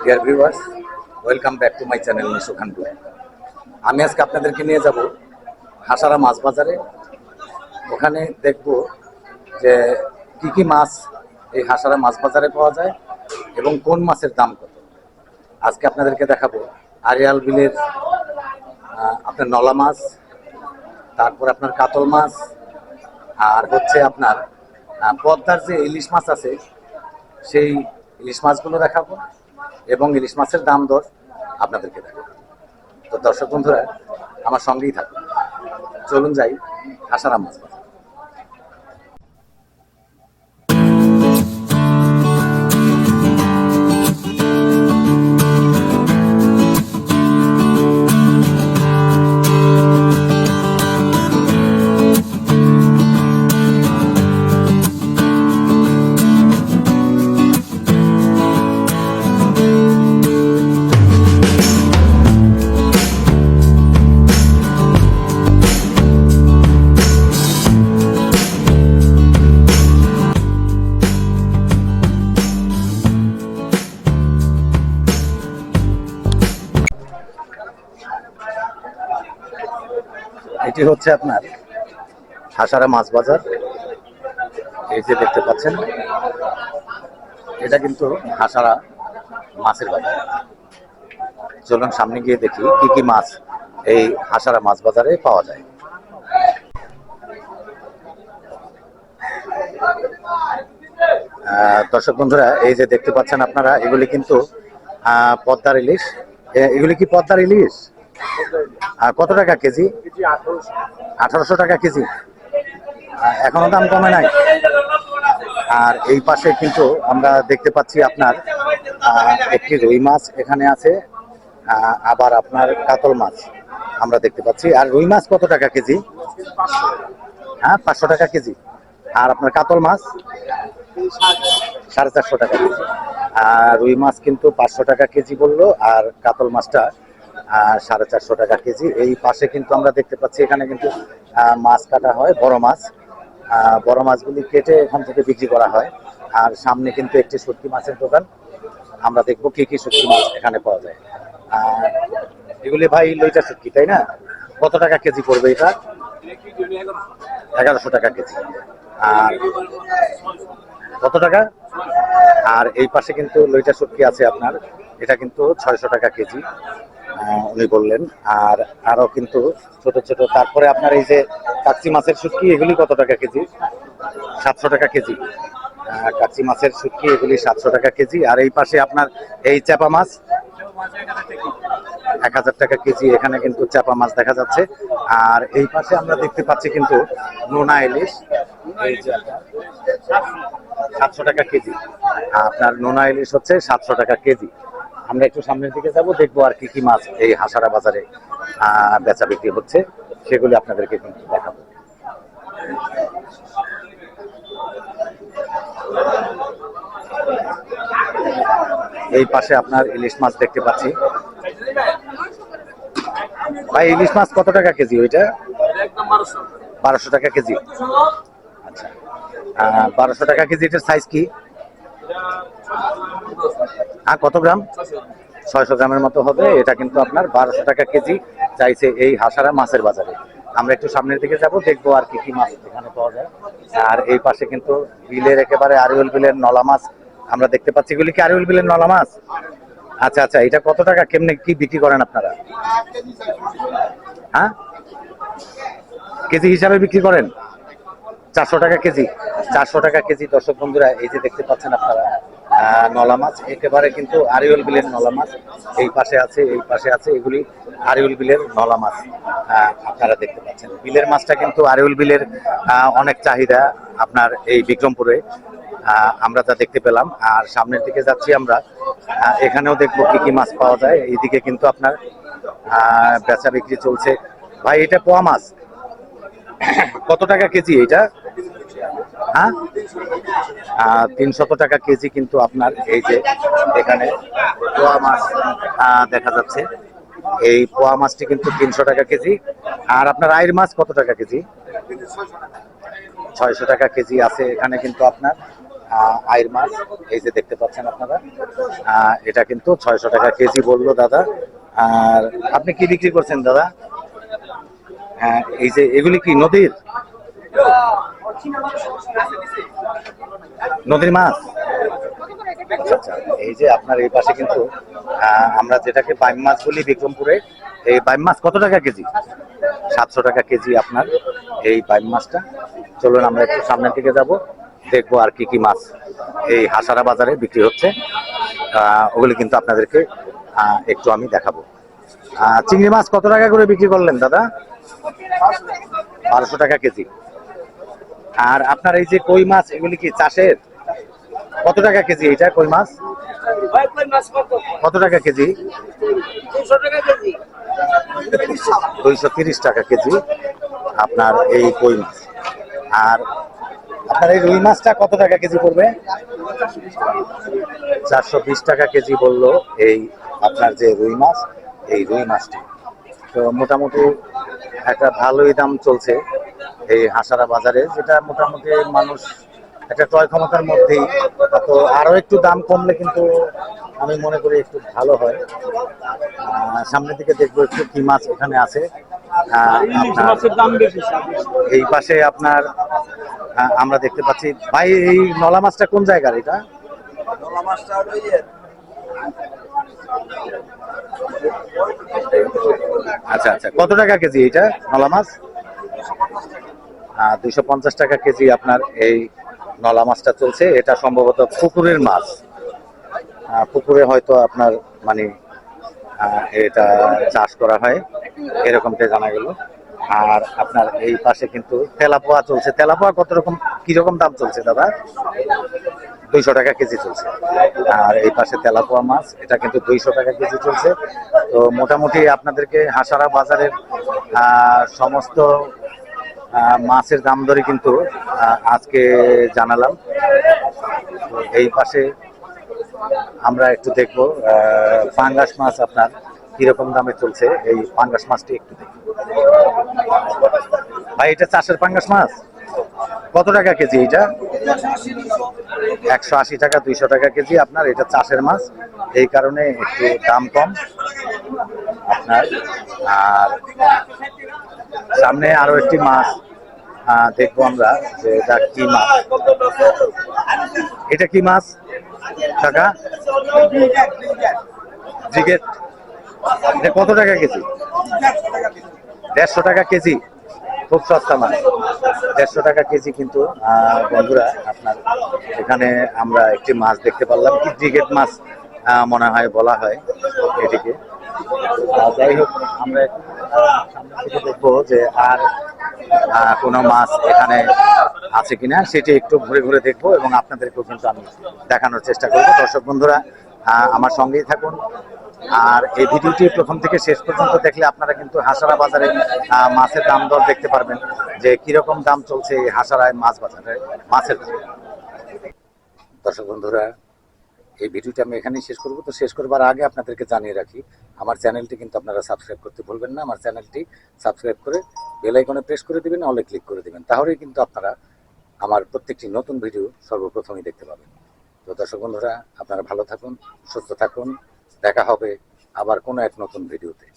Deer viewers, welcome back to my channel Mishu Khan two. আমি আজকে আপনাদেরকে নিয়ে যাব হাসারা মাছ বাজারে। ওখানে দেখব যে কি কি মাছ এই হাসারা মাছ বাজারে পাওয়া যায় এবং কোন মাছের দাম কত। আজকে আপনাদেরকে দেখাবো আড়িয়াল বিলের আপনার নলা মাছ, তারপর আপনার কাতল মাছ, আর হচ্ছে আপনার পদ্মার যে ইলিশ মাছ আছে সেই ইলিশ মাছগুলো দেখাবো এবং ইলিশ মাছের দাম দর আপনাদেরকে দেখাবো। তো দর্শক বন্ধুরা আমার সঙ্গেই থাকুন, চলুন যাই হাসারা মাছ বাজার। এটি হচ্ছে আপনার হাসারা মাছ বাজার। এই যে দেখতে পাচ্ছেন, এটা কিন্তু হাসারা মাছের বাজার। চলুন সামনে গিয়ে দেখি কি কি মাছ এই হাসারা মাছ বাজারে পাওয়া যায়। দর্শক বন্ধুরা, এই যে দেখতে পাচ্ছেন আপনারা, এগুলি কিন্তু পদ্মার ইলিশ। এগুলি কি পদ্মার ইলিশ? কত টাকা কেজি? 1800 টাকা কেজি। এখনো দাম কমে নাই। আর এই পাশে কিন্তু আমরা দেখতে পাচ্ছি আপনার একটি রুই মাছ এখানে আছে, আবার আপনার কাতল মাছ আমরা দেখতে পাচ্ছি। আর রুই মাছ কত টাকা কেজি? 500 টাকা কেজি। আর আপনার কাতল মাছ 450 টাকা কেজি। আর রুই মাছ কিন্তু 500 টাকা কেজি বললো, আর কাতল মাছটা 450 টাকা কেজি। এই পাশে কিন্তু আমরা দেখতে পাচ্ছি এখানে কিন্তু মাছ কাটা হয়, বড় মাছ। বড় মাছগুলি কেটে এখান থেকে বিক্রি করা হয়। আর সামনে কিন্তু একটি শুটকি মাছের দোকান। আমরা দেখবো কি কি শুটকি মাছ এখানে পাওয়া যায়। এগুলি ভাই লইটা শুটকি, তাই না? কত টাকা কেজি পড়বে এটা? 1100 টাকা কেজি। আর কত টাকা? আর এই পাশে কিন্তু লইটা শুটকি আছে আপনার, এটা কিন্তু 600 টাকা কেজি উনি বললেন। আর আরো কিন্তু ছোট ছোট, তারপরে আপনার এই যে কাচ্চি মাছের শুটকি, এগুলি কত টাকা কেজি? 700 টাকা কেজি। কাচ্চি মাছের শুটকি এগুলি 700 টাকা কেজি। আর এই পাশে আপনার এই চাপা মাছ 1000 টাকা কেজি। এখানে কিন্তু চাপা মাছ দেখা যাচ্ছে। আর এই পাশে আমরা দেখতে পাচ্ছি কিন্তু নোনা ইলিশ, এই যে 700 টাকা কেজি। আপনার নোনা ইলিশ হচ্ছে 700 টাকা কেজি। আমরা একটু সামনের দিকে যাব, দেখবো আর কি কি মাছ এই হাসারা বাজারে বেচা বিক্রি হচ্ছে, সেগুলি আপনাদেরকে কিন্তু দেখাবো। এই পাশে আপনার ইলিশ মাছ দেখতে পাচ্ছি। ভাই ইলিশ মাছ কত টাকা কেজি? ওইটা 1200 টাকা কেজি। আচ্ছা, 1200 টাকা কেজি। এটার সাইজ কি? কত গ্রাম? 600 গ্রামের মতো হবে। এটা কিন্তু আপনার 1200 টাকা কেজি চাইছে এই হাসারা মাছের বাজারে। আমরা একটু সামনের দিকে যাব, দেখবো আর কি কি মাছ এখানে পাওয়া যায়। আর এই পাশে কিন্তু বিলের একেবারে আড়িয়াল বিলের নলা মাছ আমরা দেখতে পাচ্ছি। এগুলি কি আড়িয়াল বিলের নলা মাছ? আচ্ছা আচ্ছা, এটা কত টাকা কেমনে কি বিক্রি করেন আপনারা? কেজি হিসাবে বিক্রি করেন? 400 টাকা কেজি। 400 টাকা কেজি। দর্শক বন্ধুরা, এই যে দেখতে পাচ্ছেন আপনারা নলা মাছ, একেবারে কিন্তু আড়িয়াল বিলের নলা মাছ। এই পাশে আছে, এই পাশে আছে, এগুলি আড়িয়াল বিলের নলা মাছ আপনারা দেখতে পাচ্ছেন। বিলের মাছটা কিন্তু আড়িয়াল বিলের অনেক চাহিদা আপনার এই বিক্রমপুরে, আমরা যা দেখতে পেলাম। আর সামনের দিকে যাচ্ছি আমরা, এখানেও দেখবো কি কি মাছ পাওয়া যায়। এইদিকে কিন্তু আপনার বেচা বিক্রি চলছে। ভাই এটা পোয়া মাছ কত টাকা কেজি? এটা 300 টাকা কেজি। কিন্তু আপনার এই যে এখানে পোয়া মাছ দেখা যাচ্ছে, এই পোয়া মাছটি কিন্তু 300 টাকা কেজি। আর আপনার আইর মাছ কত টাকা কেজি? 600 টাকা কেজি আছে এখানে কিন্তু আপনার। আইর মাছ, এই যে দেখতে পাচ্ছেন আপনারা, এটা কিন্তু 600 টাকা কেজি বললো দাদা। আর আপনি কি বিক্রি করছেন দাদা? এই যে এগুলি কি নদীর নদীর মাছ? আচ্ছা আচ্ছা। এই যে আপনার এই পাশে কিন্তু আমরা যেটাকে বাইম মাছ বলি বিক্রমপুরে, এই বাইম মাছ কত টাকা কেজি? 700 টাকা কেজি আপনার এই বাইম মাছটা। চলুন আমরা একটু সামনের দিকে যাব, দেখবো আর কি কি মাছ এই হাসারা বাজারে বিক্রি হচ্ছে। ওগুলি কিন্তু আপনাদেরকে একটু আমি দেখাবো। চিংড়ি মাছ কত টাকা করে বিক্রি করলেন দাদা? 1200 টাকা কেজি। আর আপনার এই যে কই মাছ, এগুলি কি চাষের? কত টাকা কেজি এটা কই মাছ? কত টাকা কেজি? 230 টাকা কেজি আপনার এই কই মাছ। আর আপনার এই রুই মাছটা কত টাকা কেজি পড়বে? 420 টাকা কেজি বললো এই আপনার যে রুই মাছ, এই রুই মাছটি। তো মোটামুটি একটা ভালোই দাম চলছে এই হাসারা বাজারে, যেটা মোটামুটি মানুষ একটা ক্রয় ক্ষমতার মধ্যেই। তো আরো একটু দাম কমলে কিন্তু আমি মনে করি একটু ভালো হয়। সামনের দিকে দেখবো একটু কি মাছ এখানে আছে। এই পাশে আপনার আমরা দেখতে পাচ্ছি ভাই, এই নলা মাছটা কোন জায়গার? এটা আচ্ছা আচ্ছা, কত টাকা কেজি এটা নলা মাছ? 250 টাকা কেজি আপনার এই নলা মাছটা চলছে। এটা সম্ভবত পুকুরের মাছ, পুকুরে হয়তো আপনার মানে এটা চাষ করা হয় এরকমটা জানা গেল। আর আপনার এই পাশে কিন্তু তেলাপোয়া চলছে। তেলাপোয়া কত রকম, কি রকম দাম চলছে দাদা? 200 টাকা কেজি চলছে। আর এই পাশে তেলাপোয়া মাছ, এটা কিন্তু 200 টাকা কেজি চলছে। তো মোটামুটি আপনাদেরকে হাসারা বাজারের সমস্ত মাছের দাম দরে কিন্তু আজকে জানালাম। এই পাশে আমরা একটু দেখবো পাঙ্গাস মাছ আপনার কিরকম দামে চলছে। এই পাঙ্গাস মাছটি একটু দেখি। ভাই এটা চাষের পাঙ্গাস মাছ, কত টাকা কেজি এটা? 180 টাকা 200 টাকা কেজি আপনার, এটা চাষের মাছ, এই কারণে একটু দাম কম আপনার। আর সামনে আরো একটি মাছ দেখবো আমরা, যে এটা কি মাছ। এটা কি মাছ কাকা? ব্রিগেড। এটা কত টাকা কেজি? 150 টাকা কেজি, খুব সস্তা মাছ। 150 টাকা কেজি কিন্তু বন্ধুরা আপনার এখানে আমরা একটি মাছ দেখতে পারলাম, কি ব্রিগেড মাছ মনে হয় বলা হয় এটিকে। যাই হোক, আমরা সামনের দিকে দেখবো যে আর কোনো মাছ এখানে আছে কিনা সেটি একটু ঘুরে ঘুরে দেখবো, এবং আপনাদেরকেও কিন্তু আমি দেখানোর চেষ্টা করবো। দর্শক বন্ধুরা আমার সঙ্গেই থাকুন। আর এই ভিডিওটি প্রথম থেকে শেষ পর্যন্ত দেখলে আপনারা কিন্তু হাসারা বাজারে মাছের দাম দর দেখতে পারবেন, যে কিরকম দাম চলছে এই হাসারায় মাছ বাজারে মাছের দাম। দর্শক বন্ধুরা, এই ভিডিওটি আমি এখানেই শেষ করব। তো শেষ করবার আগে আপনাদেরকে জানিয়ে রাখি, আমার চ্যানেলটি কিন্তু আপনারা সাবস্ক্রাইব করতে ভুলবেন না। আমার চ্যানেলটি সাবস্ক্রাইব করে বেল আইকনে প্রেস করে দিবেন, অলে ক্লিক করে দিবেন, তাহলেই কিন্তু আপনারা আমার প্রত্যেকটি নতুন ভিডিও সর্বপ্রথমই দেখতে পাবেন। তো দর্শক বন্ধুরা, আপনারা ভালো থাকুন, সুস্থ থাকুন, দেখা হবে আবার কোনো এক নতুন ভিডিওতে।